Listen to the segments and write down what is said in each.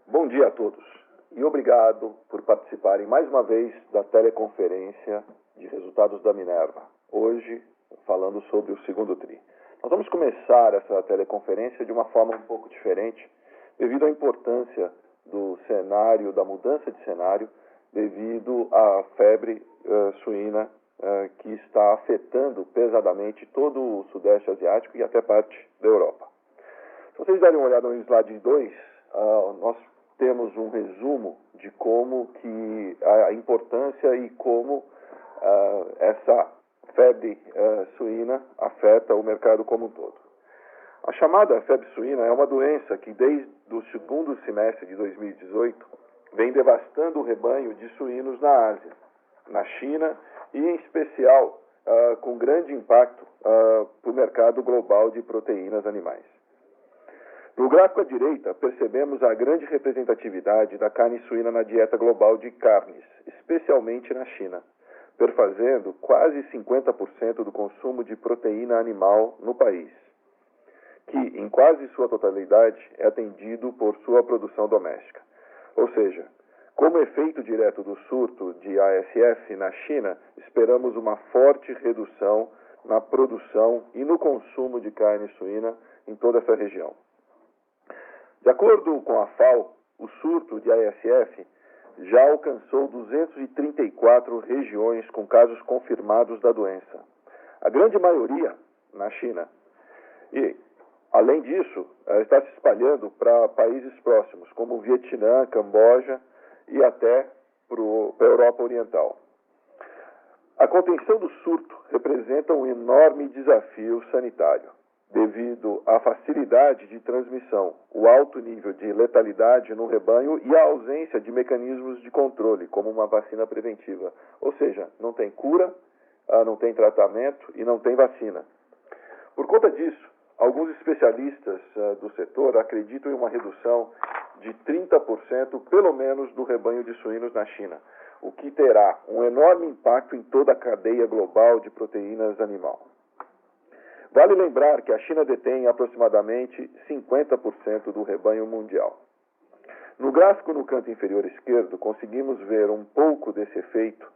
Bom dia a todos e obrigado por participarem mais uma vez da teleconferência de resultados da Minerva, hoje falando sobre o segundo TRI. Nós vamos começar essa teleconferência de uma forma um pouco diferente, devido à importância do cenário, da mudança de cenário, devido à febre suína que está afetando pesadamente todo o Sudeste Asiático e até parte da Europa. Se vocês derem uma olhada no slide 2, nós temos um resumo de como que a importância e como essa febre suína afeta o mercado como um todo. A chamada febre suína é uma doença que desde o segundo semestre de 2018 vem devastando o rebanho de suínos na Ásia, na China e em especial com grande impacto para o mercado global de proteínas animais. No gráfico à direita, percebemos a grande representatividade da carne suína na dieta global de carnes, especialmente na China, perfazendo quase 50% do consumo de proteína animal no país, que, em quase sua totalidade, é atendido por sua produção doméstica. Ou seja, como efeito direto do surto de ASF na China, esperamos uma forte redução na produção e no consumo de carne suína em toda essa região. De acordo com a FAO, o surto de ASF já alcançou 234 regiões com casos confirmados da doença. A grande maioria na China. E, além disso, está se espalhando para países próximos, como o Vietnã, Camboja e até para a Europa Oriental. A contenção do surto representa um enorme desafio sanitário, devido à facilidade de transmissão, o alto nível de letalidade no rebanho e a ausência de mecanismos de controle, como uma vacina preventiva. Ou seja, não tem cura, não tem tratamento e não tem vacina. Por conta disso, alguns especialistas do setor acreditam em uma redução de 30% pelo menos do rebanho de suínos na China, o que terá um enorme impacto em toda a cadeia global de proteínas animal. Vale lembrar que a China detém aproximadamente 50% do rebanho mundial. No gráfico no canto inferior esquerdo, conseguimos ver um pouco desse efeito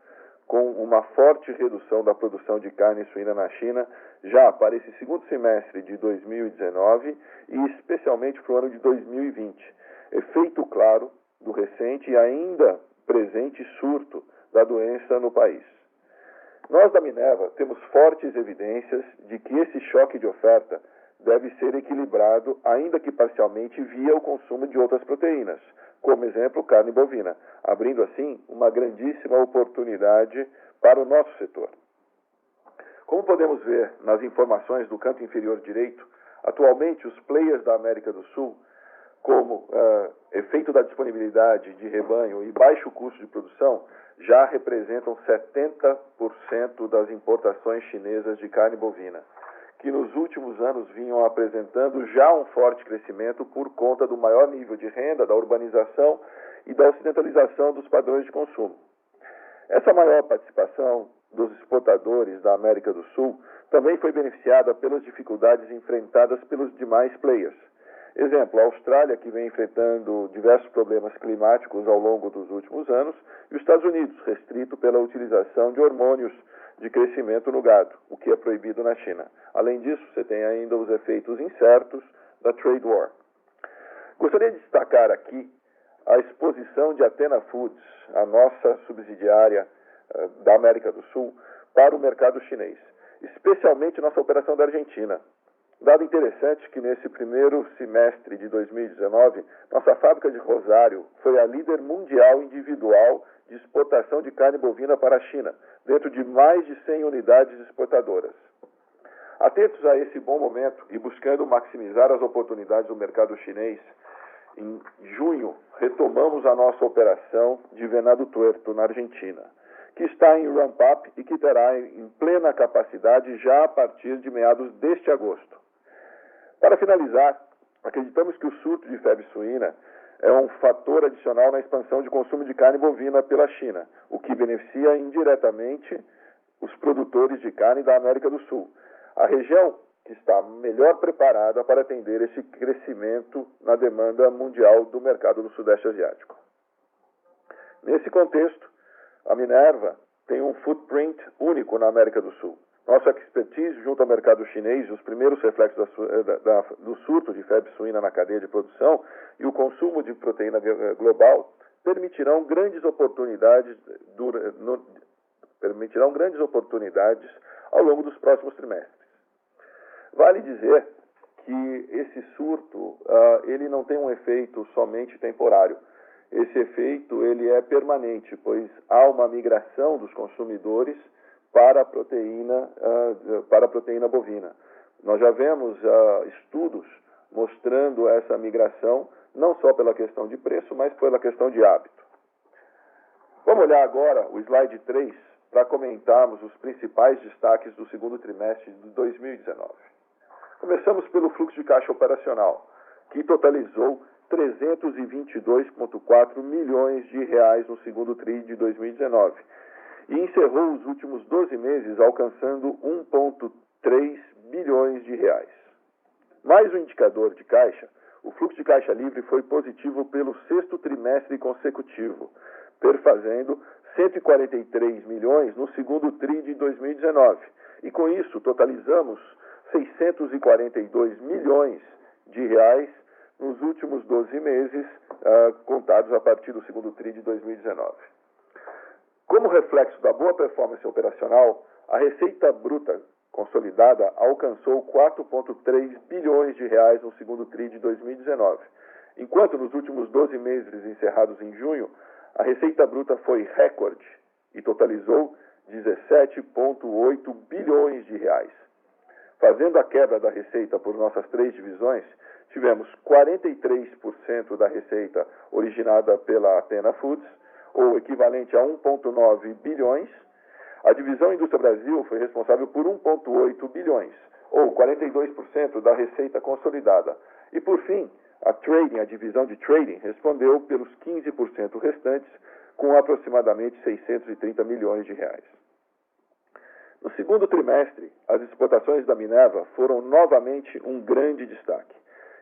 com uma forte redução da produção de carne suína na China já para esse segundo semestre de 2019 e especialmente para o ano de 2020. Efeito claro do recente e ainda presente surto da doença no país. Nós da Minerva temos fortes evidências de que esse choque de oferta deve ser equilibrado, ainda que parcialmente, via o consumo de outras proteínas, como exemplo carne bovina, abrindo assim uma grandíssima oportunidade para o nosso setor. Como podemos ver nas informações do canto inferior direito, atualmente os players da América do Sul, como efeito da disponibilidade de rebanho e baixo custo de produção, já representam 70% das importações chinesas de carne bovina, que nos últimos anos vinham apresentando já um forte crescimento por conta do maior nível de renda, da urbanização e da ocidentalização dos padrões de consumo. Essa maior participação dos exportadores da América do Sul também foi beneficiada pelas dificuldades enfrentadas pelos demais players. Exemplo, a Austrália, que vem enfrentando diversos problemas climáticos ao longo dos últimos anos, e os Estados Unidos, restrito pela utilização de hormônios de crescimento no gado, o que é proibido na China. Além disso, você tem ainda os efeitos incertos da trade war. Gostaria de destacar aqui a exposição de Athena Foods, a nossa subsidiária da América do Sul, para o mercado chinês, especialmente nossa operação da Argentina. Dado interessante que nesse primeiro semestre de 2019, nossa fábrica de Rosário foi a líder mundial individual de exportação de carne bovina para a China, dentro de mais de 100 unidades exportadoras. Atentos a esse bom momento e buscando maximizar as oportunidades do mercado chinês, em junho retomamos a nossa operação de Venado Tuerto, na Argentina, que está em ramp-up e que terá em plena capacidade já a partir de meados deste agosto. Para finalizar, acreditamos que o surto de febre suína é um fator adicional na expansão de consumo de carne bovina pela China, o que beneficia indiretamente os produtores de carne da América do Sul. A região que está melhor preparada para atender esse crescimento na demanda mundial do mercado do Sudeste Asiático. Nesse contexto, a Minerva tem um footprint único na América do Sul. Nossa expertise junto ao mercado chinês e os primeiros reflexos do surto de febre suína na cadeia de produção e o consumo de proteína global permitirão grandes oportunidades ao longo dos próximos trimestres. Vale dizer que esse surto ele não tem um efeito somente temporário. Esse efeito ele é permanente, pois há uma migração dos consumidores para a proteína bovina. Nós já vemos estudos mostrando essa migração, não só pela questão de preço, mas pela questão de hábito. Vamos olhar agora o slide 3 para comentarmos os principais destaques do segundo trimestre de 2019. Começamos pelo fluxo de caixa operacional, que totalizou 322,4 milhões de reais no segundo tri de 2019 e encerrou os últimos 12 meses alcançando 1,3 bilhões de reais. Mais um indicador de caixa, o fluxo de caixa livre foi positivo pelo sexto trimestre consecutivo, perfazendo 143 milhões no segundo tri de 2019 e com isso totalizamos 642 milhões de reais nos últimos 12 meses, contados a partir do segundo tri de 2019. Como reflexo da boa performance operacional, a receita bruta consolidada alcançou 4,3 bilhões de reais no segundo tri de 2019, enquanto nos últimos 12 meses encerrados em junho, a receita bruta foi recorde e totalizou 17,8 bilhões de reais. Fazendo a quebra da receita por nossas três divisões, tivemos 43% da receita originada pela Athena Foods, ou equivalente a 1,9 bilhões. A divisão Indústria Brasil foi responsável por 1,8 bilhões, ou 42% da receita consolidada. E, por fim, a divisão de Trading, respondeu pelos 15% restantes, com aproximadamente 630 milhões de reais. No segundo trimestre, as exportações da Minerva foram novamente um grande destaque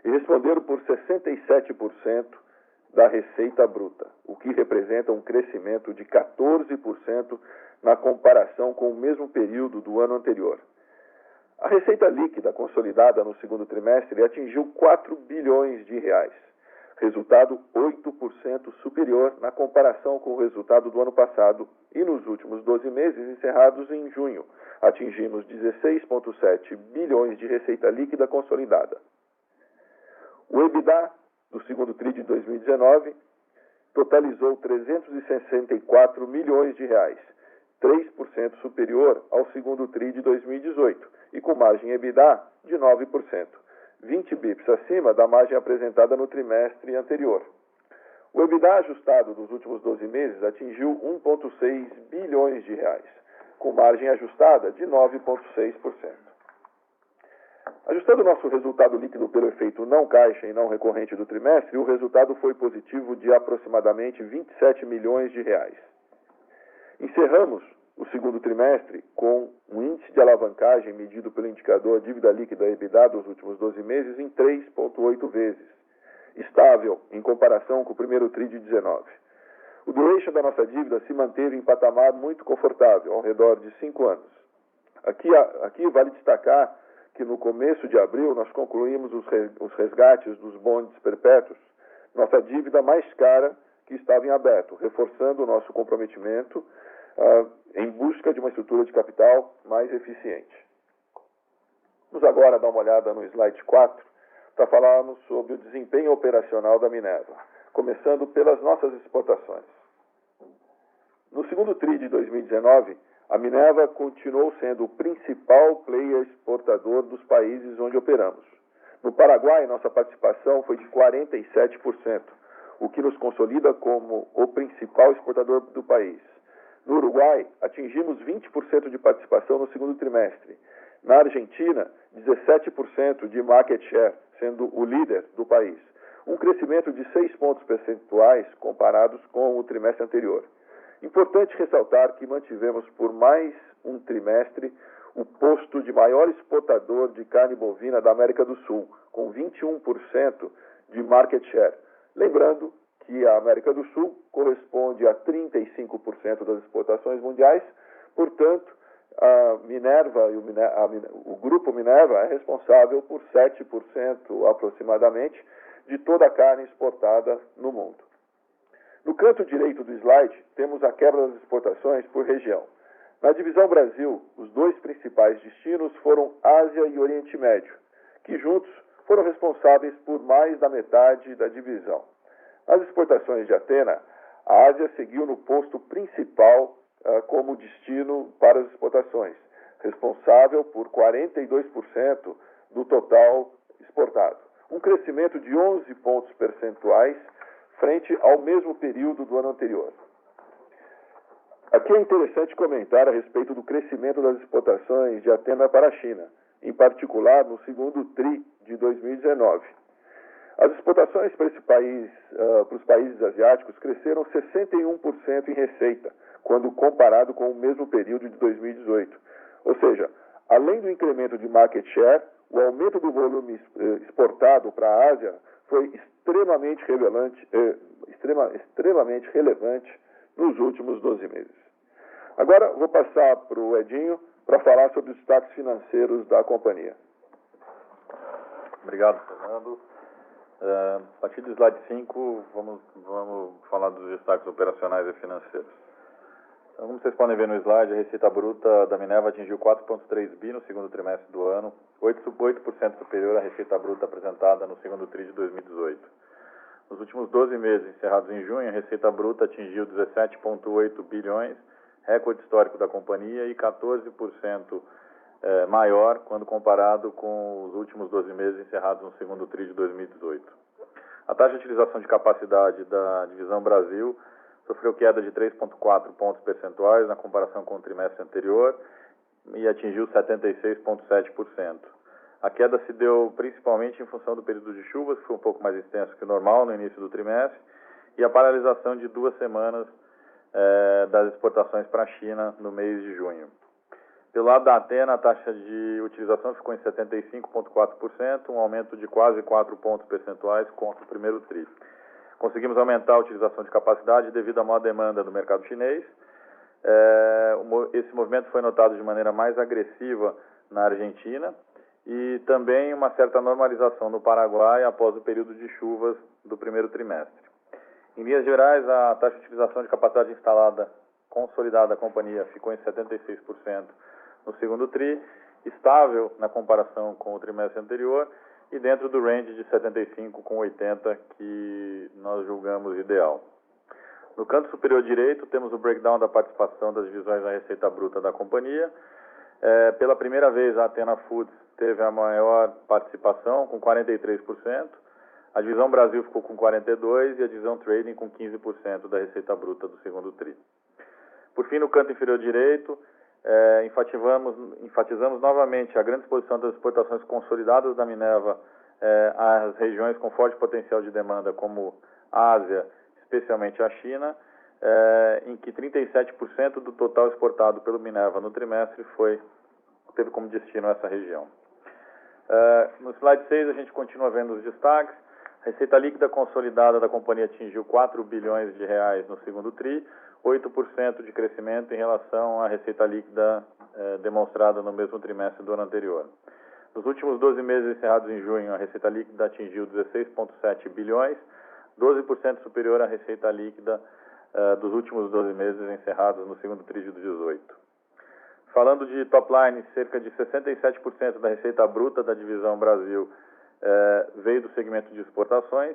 e responderam por 67% da receita bruta, o que representa um crescimento de 14% na comparação com o mesmo período do ano anterior. A receita líquida consolidada no segundo trimestre atingiu 4 bilhões de reais, resultado 8% superior na comparação com o resultado do ano passado, e nos últimos 12 meses encerrados em junho, atingimos 16,7 bilhões de receita líquida consolidada. O EBITDA do segundo tri de 2019 totalizou 364 milhões de reais, 3% superior ao segundo tri de 2018 e com margem EBITDA de 9%, 20 bips acima da margem apresentada no trimestre anterior. O EBITDA ajustado dos últimos 12 meses atingiu 1,6 bilhões de reais, com margem ajustada de 9,6%. Ajustando o nosso resultado líquido pelo efeito não caixa e não recorrente do trimestre, o resultado foi positivo de aproximadamente 27 milhões de reais. Encerramos o segundo trimestre com um índice de alavancagem medido pelo indicador dívida líquida EBITDA dos últimos 12 meses em 3,8 vezes, estável em comparação com o primeiro tri de 19. O duration da nossa dívida se manteve em patamar muito confortável, ao redor de 5 anos. Aqui vale destacar que no começo de abril nós concluímos os resgates dos bonds perpétuos, nossa dívida mais cara que estava em aberto, reforçando o nosso comprometimento em busca de uma estrutura de capital mais eficiente. Vamos agora dar uma olhada no slide 4 para falarmos sobre o desempenho operacional da Minerva, começando pelas nossas exportações. No segundo tri de 2019, a Minerva continuou sendo o principal player exportador dos países onde operamos. No Paraguai, nossa participação foi de 47%, o que nos consolida como o principal exportador do país. No Uruguai, atingimos 20% de participação no segundo trimestre. Na Argentina, 17% de market share, sendo o líder do país. Um crescimento de 6 pontos percentuais comparados com o trimestre anterior. Importante ressaltar que mantivemos por mais um trimestre o posto de maior exportador de carne bovina da América do Sul, com 21% de market share. Lembrando que a América do Sul corresponde a 35% das exportações mundiais, portanto, a Minerva e o grupo Minerva é responsável por 7% aproximadamente de toda a carne exportada no mundo. No canto direito do slide, temos a quebra das exportações por região. Na divisão Brasil, os dois principais destinos foram Ásia e Oriente Médio, que juntos foram responsáveis por mais da metade da divisão. Nas exportações de Athena, a Ásia seguiu no posto principal como destino para as exportações, responsável por 42% do total exportado. Um crescimento de 11 pontos percentuais frente ao mesmo período do ano anterior. Aqui é interessante comentar a respeito do crescimento das exportações de Athena para a China, em particular no segundo TRI de 2019. As exportações para os países asiáticos cresceram 61% em receita, quando comparado com o mesmo período de 2018. Ou seja, além do incremento de market share, o aumento do volume exportado para a Ásia foi extremamente relevante nos últimos 12 meses. Agora vou passar para o Edinho para falar sobre os destaques financeiros da companhia. Obrigado, Fernando. A partir do slide 5, vamos falar dos destaques operacionais e financeiros. Então, como vocês podem ver no slide, a receita bruta da Minerva atingiu 4,3 bi no segundo trimestre do ano, 8% superior à receita bruta apresentada no segundo TRI de 2018. Nos últimos 12 meses, encerrados em junho, a receita bruta atingiu 17,8 bilhões, recorde histórico da companhia e 14% maior quando comparado com os últimos 12 meses encerrados no segundo TRI de 2018. A taxa de utilização de capacidade da divisão Brasil sofreu queda de 3,4 pontos percentuais na comparação com o trimestre anterior e atingiu 76,7%. A queda se deu principalmente em função do período de chuvas, que foi um pouco mais extenso que o normal no início do trimestre, e a paralisação de 2 semanas das exportações para a China no mês de junho. Pelo lado da Athena, a taxa de utilização ficou em 75,4%, um aumento de quase 4 pontos percentuais contra o primeiro TRI. Conseguimos aumentar a utilização de capacidade devido à maior demanda do mercado chinês. Esse movimento foi notado de maneira mais agressiva na Argentina e também uma certa normalização no Paraguai após o período de chuvas do primeiro trimestre. Em linhas gerais, a taxa de utilização de capacidade instalada consolidada da companhia ficou em 76% no segundo TRI, estável na comparação com o trimestre anterior e dentro do range de 75 com 80 que nós julgamos ideal. No canto superior direito, temos o breakdown da participação das divisões na receita bruta da companhia. Pela primeira vez, a Athena Foods teve a maior participação, com 43%. A divisão Brasil ficou com 42% e a divisão Trading com 15% da receita bruta do segundo TRI. Por fim, no canto inferior direito, enfatizamos novamente a grande exposição das exportações consolidadas da Minerva às regiões com forte potencial de demanda, como a Ásia, especialmente a China, em que 37% do total exportado pelo Minerva no trimestre teve como destino essa região. No slide 6, a gente continua vendo os destaques. A receita líquida consolidada da companhia atingiu 4 bilhões de reais no segundo TRI, 8% de crescimento em relação à receita líquida demonstrada no mesmo trimestre do ano anterior. Nos últimos 12 meses encerrados em junho, a receita líquida atingiu 16,7 bilhões, 12% superior à receita líquida dos últimos 12 meses encerrados no segundo TRI de 2018. Falando de top line, cerca de 67% da receita bruta da divisão Brasil veio do segmento de exportações,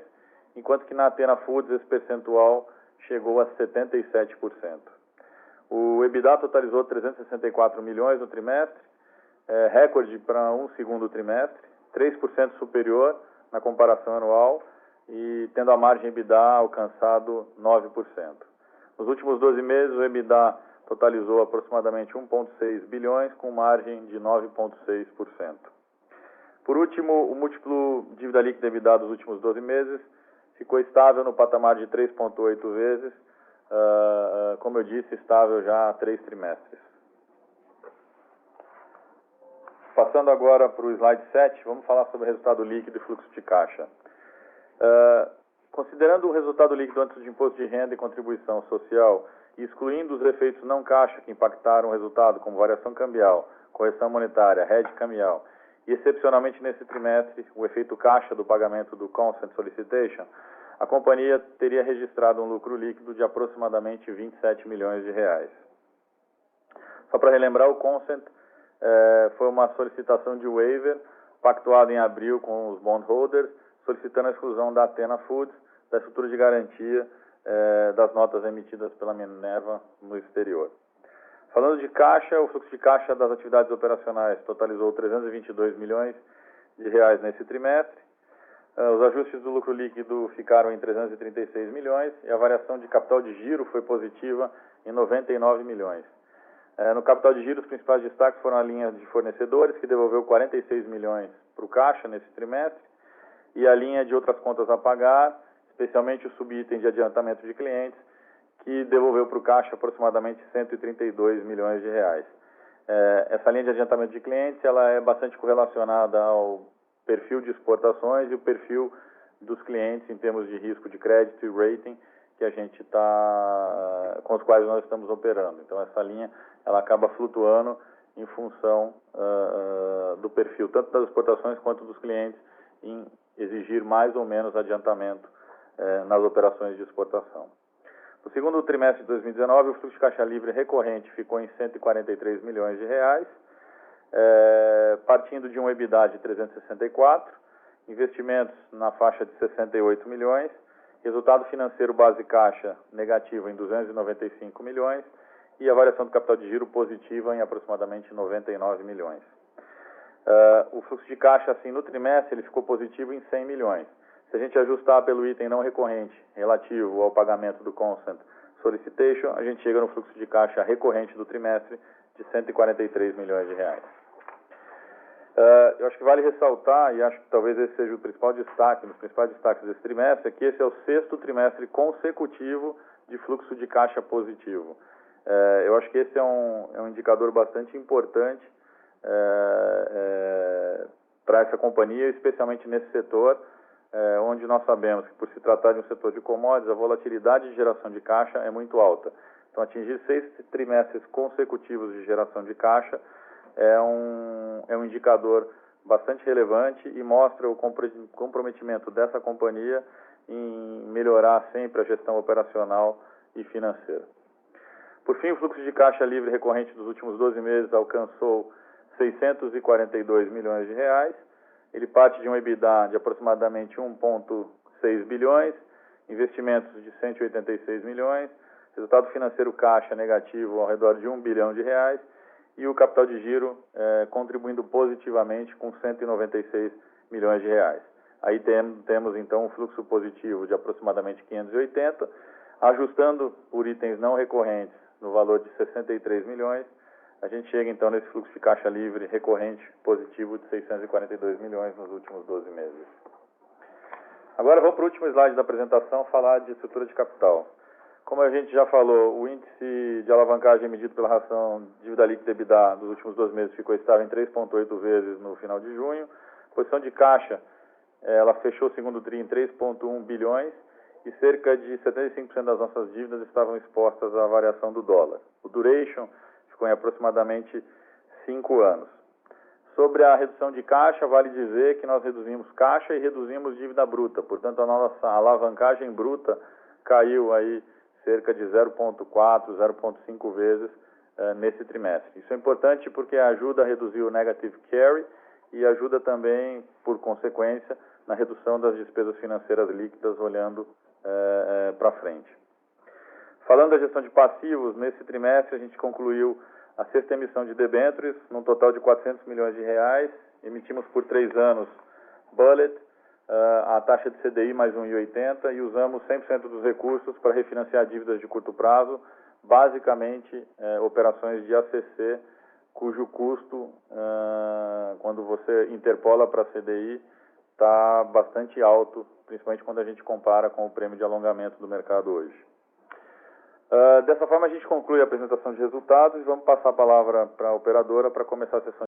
enquanto que na Athena Foods esse percentual chegou a 77%. O EBITDA totalizou 364 milhões no trimestre, recorde para um segundo trimestre, 3% superior na comparação anual e tendo a margem EBITDA alcançado 9%. Nos últimos 12 meses, o EBITDA totalizou aproximadamente 1,6 bilhões, com margem de 9,6%. Por último, o múltiplo dívida líquida EBITDA dos últimos 12 meses ficou estável no patamar de 3,8 vezes, como eu disse, estável já há 3 trimestres. Passando agora para o slide 7, vamos falar sobre resultado líquido e fluxo de caixa. Considerando o resultado líquido antes de imposto de renda e contribuição social, e excluindo os efeitos não caixa que impactaram o resultado, como variação cambial, correção monetária, hedge cambial, e excepcionalmente nesse trimestre, o efeito caixa do pagamento do Consent Solicitation, a companhia teria registrado um lucro líquido de aproximadamente 27 milhões de reais. Só para relembrar, o Consent foi uma solicitação de waiver pactuada em abril com os bondholders, solicitando a exclusão da Athena Foods da estrutura de garantia das notas emitidas pela Minerva no exterior. Falando de caixa, o fluxo de caixa das atividades operacionais totalizou 322 milhões de reais nesse trimestre. Os ajustes do lucro líquido ficaram em 336 milhões e a variação de capital de giro foi positiva em 99 milhões. No capital de giro, os principais destaques foram a linha de fornecedores, que devolveu 46 milhões para o caixa nesse trimestre, e a linha de outras contas a pagar, especialmente o subitem de adiantamento de clientes, que devolveu para o caixa aproximadamente 132 milhões de reais. Essa linha de adiantamento de clientes ela é bastante correlacionada ao perfil de exportações e o perfil dos clientes em termos de risco de crédito e rating que a gente com os quais nós estamos operando. Então essa linha ela acaba flutuando em função do perfil tanto das exportações quanto dos clientes em exigir mais ou menos adiantamento nas operações de exportação. No segundo trimestre de 2019, o fluxo de caixa livre recorrente ficou em 143 milhões de reais, partindo de um EBITDA de 364, investimentos na faixa de 68 milhões, resultado financeiro base caixa negativo em 295 milhões e a variação do capital de giro positiva em aproximadamente 99 milhões. O fluxo de caixa, assim, no trimestre, ele ficou positivo em 100 milhões. Se a gente ajustar pelo item não recorrente relativo ao pagamento do Consent Solicitation, a gente chega no fluxo de caixa recorrente do trimestre de 143 milhões de reais. Eu acho que vale ressaltar, e acho que talvez esse seja o principal destaque, um dos principais destaques desse trimestre, é que esse é o 6º trimestre consecutivo de fluxo de caixa positivo. Eu acho que esse é um indicador bastante importante para essa companhia, especialmente nesse setor, onde nós sabemos que, por se tratar de um setor de commodities, a volatilidade de geração de caixa é muito alta. Então, atingir 6 trimestres consecutivos de geração de caixa é um indicador bastante relevante e mostra o comprometimento dessa companhia em melhorar sempre a gestão operacional e financeira. Por fim, o fluxo de caixa livre recorrente dos últimos 12 meses alcançou 642 milhões de reais. Ele parte de um EBITDA de aproximadamente 1,6 bilhões, investimentos de 186 milhões, resultado financeiro caixa negativo ao redor de 1 bilhão de reais e o capital de giro contribuindo positivamente com 196 milhões de reais. Aí temos então um fluxo positivo de aproximadamente 580, ajustando por itens não recorrentes no valor de 63 milhões, a gente chega então nesse fluxo de caixa livre recorrente positivo de 642 milhões nos últimos 12 meses. Agora vou para o último slide da apresentação falar de estrutura de capital. Como a gente já falou, o índice de alavancagem medido pela ração dívida líquida EBITDA dos últimos 12 meses ficou estável em 3,8 vezes no final de junho. Posição de caixa, ela fechou o segundo TRI em 3,1 bilhões e cerca de 75% das nossas dívidas estavam expostas à variação do dólar. O duration ficou em aproximadamente 5 anos. Sobre a redução de caixa, vale dizer que nós reduzimos caixa e reduzimos dívida bruta. Portanto, a nossa alavancagem bruta caiu aí cerca de 0,4, 0,5 vezes nesse trimestre. Isso é importante porque ajuda a reduzir o negative carry e ajuda também, por consequência, na redução das despesas financeiras líquidas olhando para frente. Falando da gestão de passivos, nesse trimestre a gente concluiu a 6ª emissão de debêntures, num total de 400 milhões de reais. Emitimos por 3 anos bullet, a taxa de CDI mais 1,80 e usamos 100% dos recursos para refinanciar dívidas de curto prazo, basicamente operações de ACC, cujo custo, quando você interpola para CDI, está bastante alto, principalmente quando a gente compara com o prêmio de alongamento do mercado hoje. Dessa forma, a gente conclui a apresentação de resultados e vamos passar a palavra para a operadora para começar a sessão